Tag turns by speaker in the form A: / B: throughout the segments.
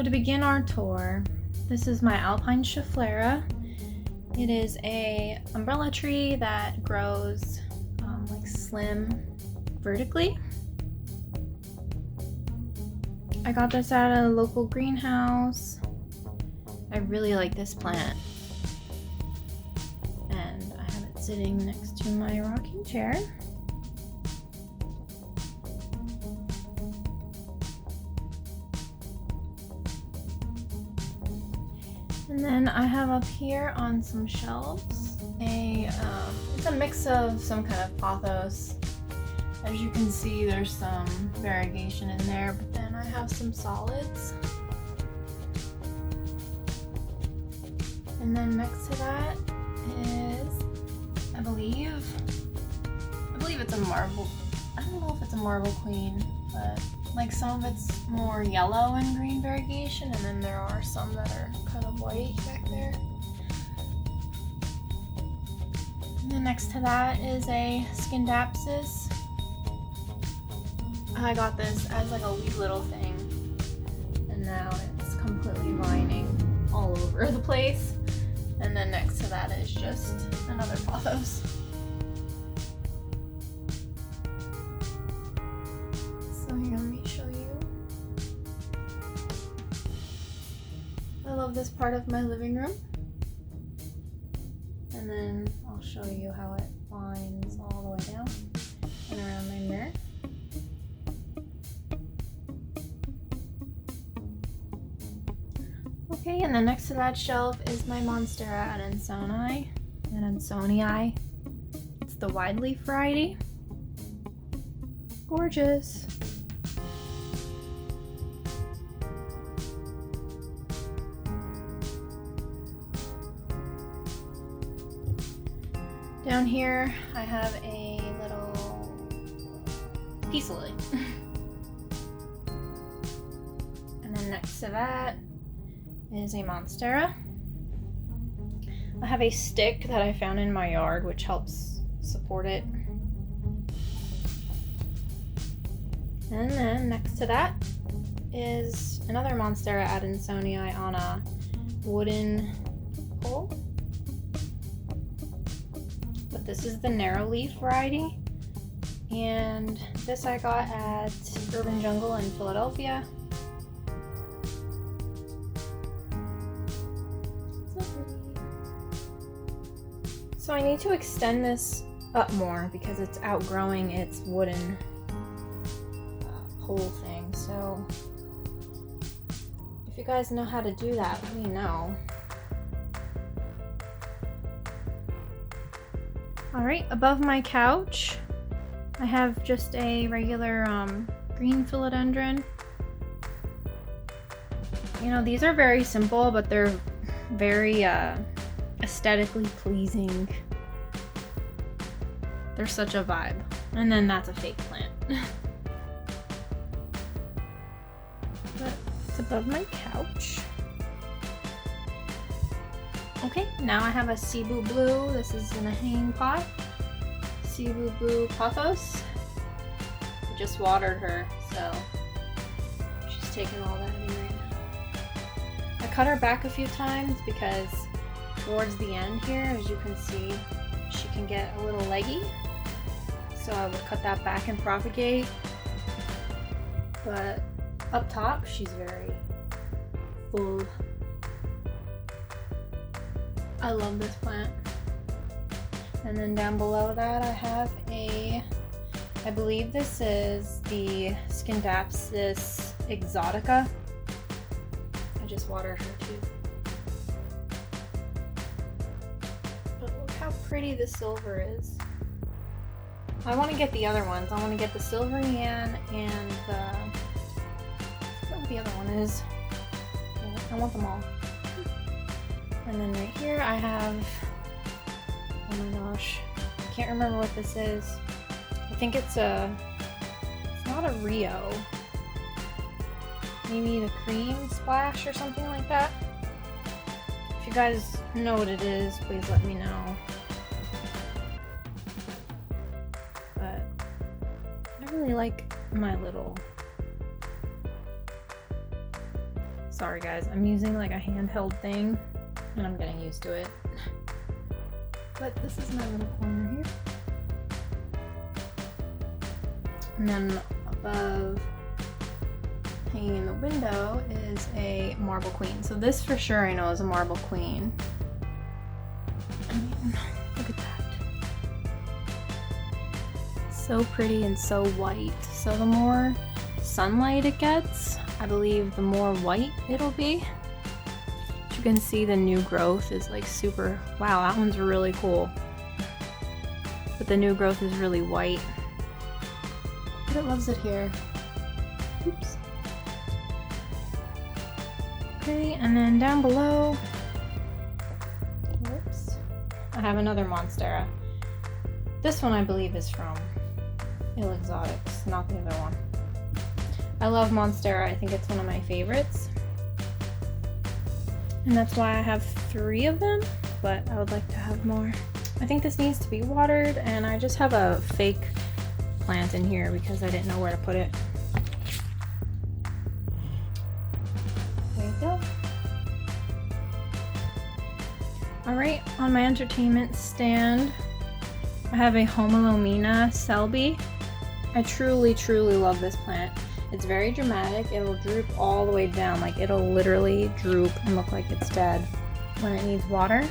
A: So to begin our tour, this is my Alpineschefflera. It is a umbrella tree that grows like slim vertically. I got this at a local greenhouse. I really like this plant. And I have it sitting next to my rocking chair. And then I have up here on some shelves it's a mix of some kind of pothos. As you can see, there's some variegation in there, but then I have some solids. And then next to that is, I believe it's a marble. I don't know if it's a marble queen, but like some of it's more yellow and green variegation, and then there are some that are kind of white back there. And then next to that is a Scindapsus. I got this as like a wee little thing, and now it's completely vining all over the place. And then next to that is just another pothos. So here, let me show you. I love this part of my living room. And then I'll show you how it vines all the way down and around my mirror. Okay, and then next to that shelf is my Monstera Adansonii. It's the wide leaf variety. Gorgeous. Down here I have a little peace lily. And then next to that is a Monstera. I have a stick that I found in my yard which helps support it. And then next to that is another Monstera Adansonii on a wooden pole. But this is the narrow leaf variety. And this I got at Urban Jungle in Philadelphia. So I need to extend this up more because it's outgrowing its wooden pole thing. So if you guys know how to do that, let me know. Alright, above my couch I have just a regular green philodendron. You know, these are very simple, but they're very aesthetically pleasing. They're such a vibe. And then that's a fake plant. But it's above my couch. Okay, now I have a Cebu Blue. This is in a hanging pot. Cebu Blue pothos. I just watered her, so she's taking all that in right now. I cut her back a few times because towards the end here, as you can see, she can get a little leggy. So I would cut that back and propagate. But up top, she's very full. I love this plant. And then down below that I have I believe this is the Scindapsus exotica. I just watered her too. But look how pretty the silver is. I want to get the other ones. I want to get the Silver Yan and the... I forgot what the other one is. I want them all. And then right here I have... Oh my gosh. I can't remember what this is. I think it's not a Rio. Maybe the Cream Splash or something like that. If you guys know what it is, please let me know. But I really like my little Sorry guys, I'm using like a handheld thing and I'm getting used to it. But this is my little corner here. And then above, hanging in the window, is a marble queen. So this for sure I know is a marble queen. I mean, look at that. So pretty and so white. So the more sunlight it gets, I believe the more white it'll be. As you can see, the new growth is like super, wow, that one's really cool. But the new growth is really white. But it loves it here. Oops. Okay, and then down below, whoops, I have another Monstera. This one I believe is from Ill Exotics, not the other one. I love Monstera, I think it's one of my favorites. And that's why I have 3 of them, but I would like to have more. I think this needs to be watered, and I just have a fake plant in here because I didn't know where to put it. There you go. Alright, on my entertainment stand, I have a Homalomena Selby. I truly, truly love this plant. It's very dramatic. It'll droop all the way down. Like, it'll literally droop and look like it's dead when it needs water.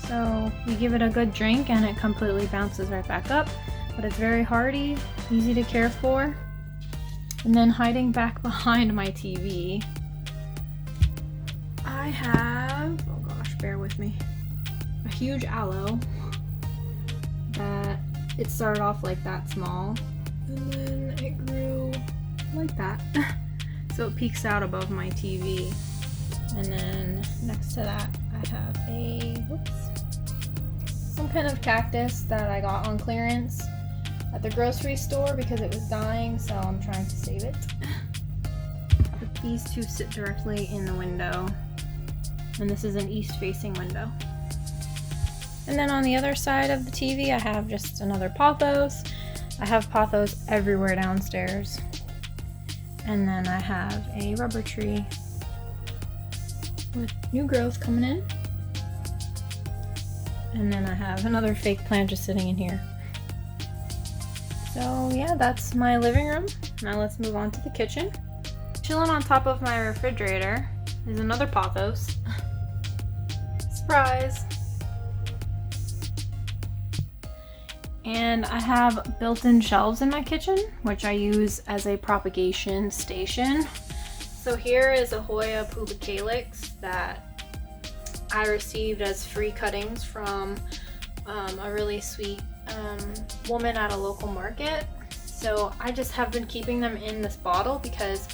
A: So you give it a good drink and it completely bounces right back up. But it's very hardy, easy to care for. And then hiding back behind my TV, I have, oh gosh, bear with me, a huge aloe that it started off like that small. And then it grew like that. So it peeks out above my TV. And then next to that, I have a, whoops, some kind of cactus that I got on clearance at the grocery store because it was dying, so I'm trying to save it. But these two sit directly in the window. And this is an east-facing window. And then on the other side of the TV, I have just another pothos. I have pothos everywhere downstairs. And then I have a rubber tree with new growth coming in. And then I have another fake plant just sitting in here. So yeah, that's my living room. Now let's move on to the kitchen. Chilling on top of my refrigerator is another pothos. Surprise! And I have built-in shelves in my kitchen, which I use as a propagation station. So here is a Hoya pubicalyx that I received as free cuttings from a really sweet woman at a local market. So I just have been keeping them in this bottle because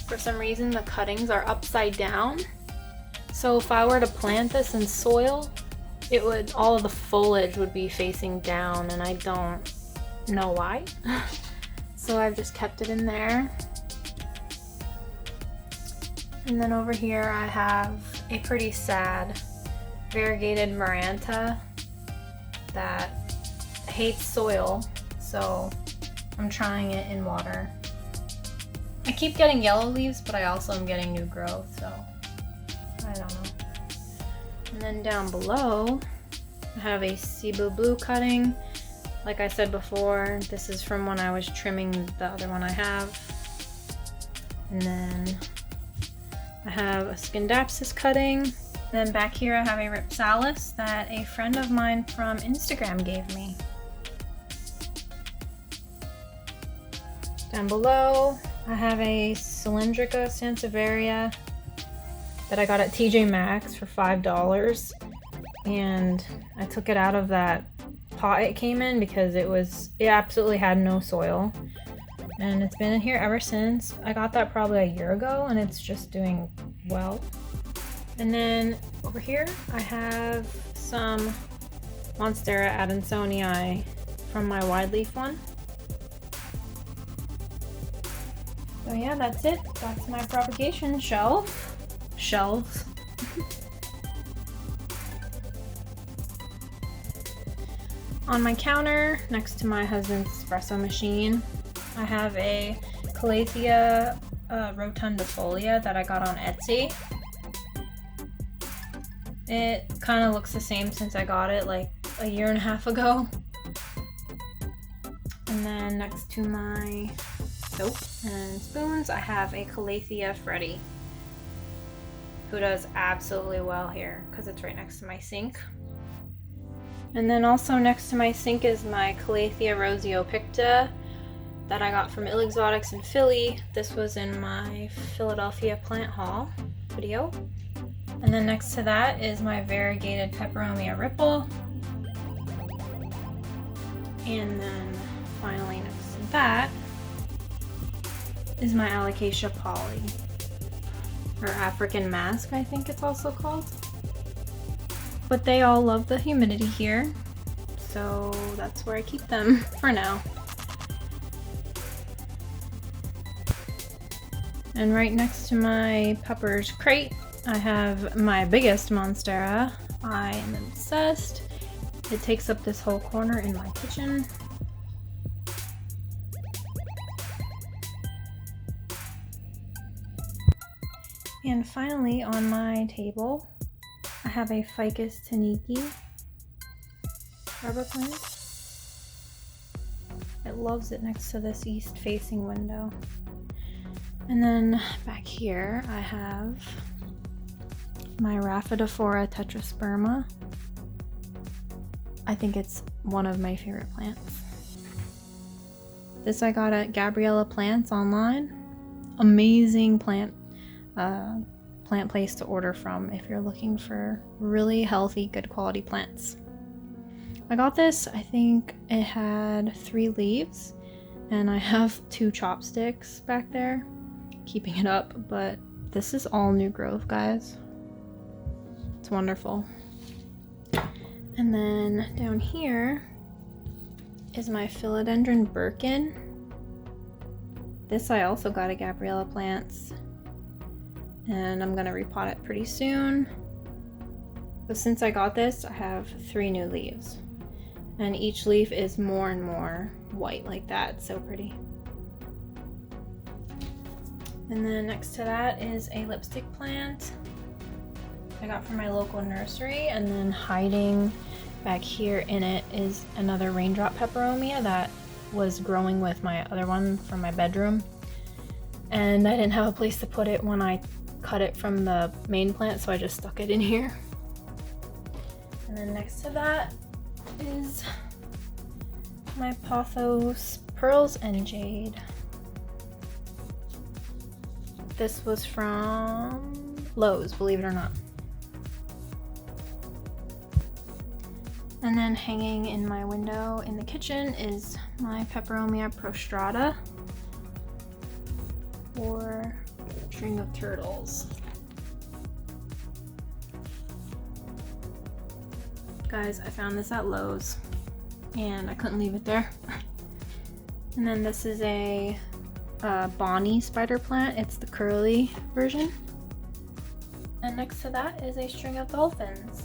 A: for some reason the cuttings are upside down. So if I were to plant this in soil, it would, all of the foliage would be facing down, and I don't know why. So I've just kept it in there. And then over here I have a pretty sad variegated Maranta that hates soil, so I'm trying it in water. I keep getting yellow leaves, but I also am getting new growth, so I don't know. And then down below, I have a Cebu Blue cutting. Like I said before, this is from when I was trimming the other one I have. And then I have a Scindapsus cutting. Then back here I have a Ripsalis that a friend of mine from Instagram gave me. Down below, I have a Cylindrica Sansevieria that I got at TJ Maxx for $5, and I took it out of that pot it came in because it absolutely had no soil, and it's been in here ever since. I got that probably a year ago, and it's just doing well. And then over here I have some Monstera Adansonii from my wide leaf one. So yeah, that's it. That's my propagation shelves. On my counter, next to my husband's espresso machine, I have a Calathea rotundifolia that I got on Etsy. It kind of looks the same since I got it like a year and a half ago. And then next to my soap and spoons, I have a Calathea Freddy, who does absolutely well here because it's right next to my sink. And then also next to my sink is my Calathea Rosiopicta that I got from Ill Exotics in Philly. This was in my Philadelphia plant haul video. And then next to that is my variegated Peperomia Ripple. And then finally next to that is my Alocasia Poly, or African Mask, I think it's also called. But they all love the humidity here, so that's where I keep them for now. And right next to my peppers crate, I have my biggest Monstera. I am obsessed. It takes up this whole corner in my kitchen. And finally, on my table, I have a Ficus taniki arbor plant. It loves it next to this east-facing window. And then back here, I have my Rhaphidophora tetrasperma. I think it's one of my favorite plants. This I got at Gabriella Plants online. Amazing plant place to order from if you're looking for really healthy, good quality plants. I got this, I think it had 3 leaves, and I have 2 chopsticks back there keeping it up, but this is all new growth, guys. It's wonderful. And then down here is my Philodendron Birkin. This I also got at Gabriella Plants, and I'm gonna repot it pretty soon. But since I got this, I have 3 new leaves, and each leaf is more and more white like that. It's so pretty. And then next to that is a lipstick plant I got from my local nursery, and then hiding back here in it is another raindrop peperomia that was growing with my other one from my bedroom, and I didn't have a place to put it when I cut it from the main plant, so I just stuck it in here. And then next to that is my Pothos Pearls and Jade. This was from Lowe's, believe it or not. And then hanging in my window in the kitchen is my Peperomia prostrata, or string of turtles. Guys, I found this at Lowe's and I couldn't leave it there. And then this is a Bonnie spider plant. It's the curly version. And next to that is a string of dolphins.